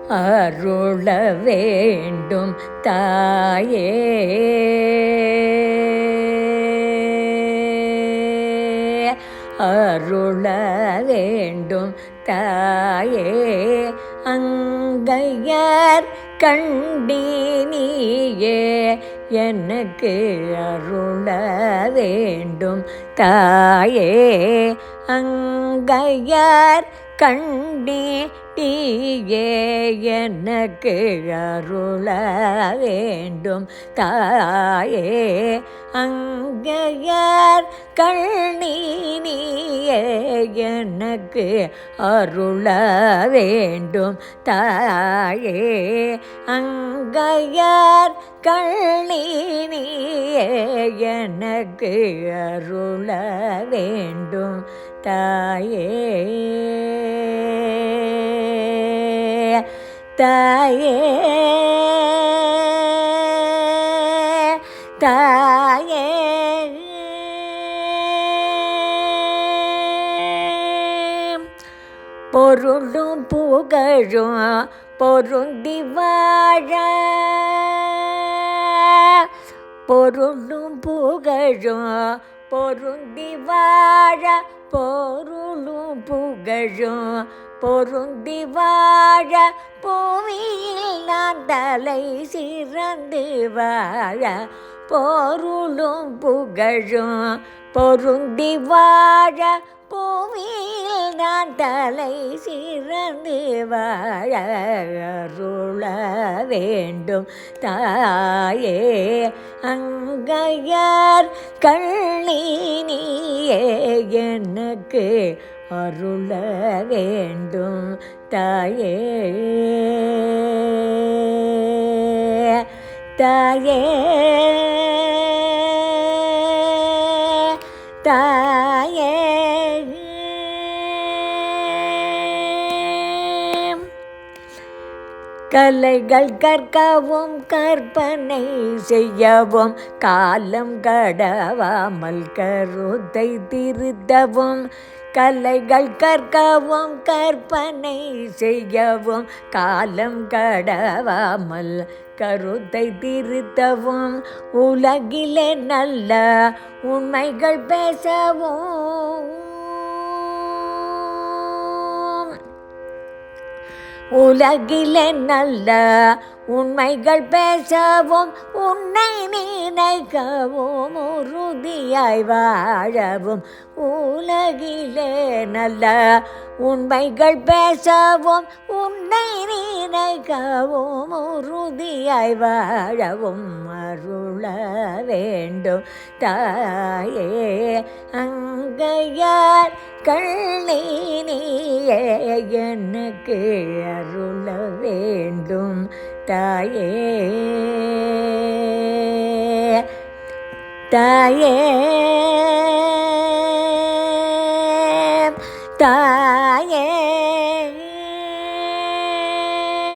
அருள வேண்டும் தாயே. அருள வேண்டும் தாயே. அங்கையர் கண்டினியே எனக்கு அருள வேண்டும் தாயே. அங்கையர் கண்டினியே எனக்கு அருள வேண்டும் தாயே. அங்கையர் கண்ணினியே எனக்கு அருள வேண்டும் தாயே. அங்கையர் கண்ணினியே எனக்கு அருள வேண்டும் தாயே. தாயே தாயே பொருளும் புகழும் பொருந்தி வாழ. பொருளும் புகழும் பொருந்தி வாழ. பொருளும் புகழும் பொருந்தி வாழ. பூமியில் நான் தலை சிறந்து வாழ. பொருளும் புகழும் பொருந்தி வாழ. பூமியில் நான் தலை சிறந்து வாழ அருள வேண்டும் தாயே. அங்கையர் கண்ணினியே எனக்கு அருள வேண்டும் தாயே. தாயே தாயே கலைகள் கற்கவும் கற்பனை செய்யவும் காலம் கடவாமல் கருத்தை திருத்தவும். கலைகள் கற்கவும் கற்பனை செய்யவும் காலம் கடவாமல் கருத்தை திருத்தவும். உலகிலே நல்ல உண்மைகள் பேசவும். உலகிலே நல்ல உண்மைகள் பேசவும். உன்னை நினைக்கவும் உறுதியாய் வாழவும். உலகிலே நல்ல உண்மைகள் பேசவும். உன்னை நினைக்கவும் உறுதியாய் வாழவும் அருள வேண்டும் தாயே. அங்கையர் கண்ணினியே எனக்கு அருள வேண்டும் தாயே. தாயே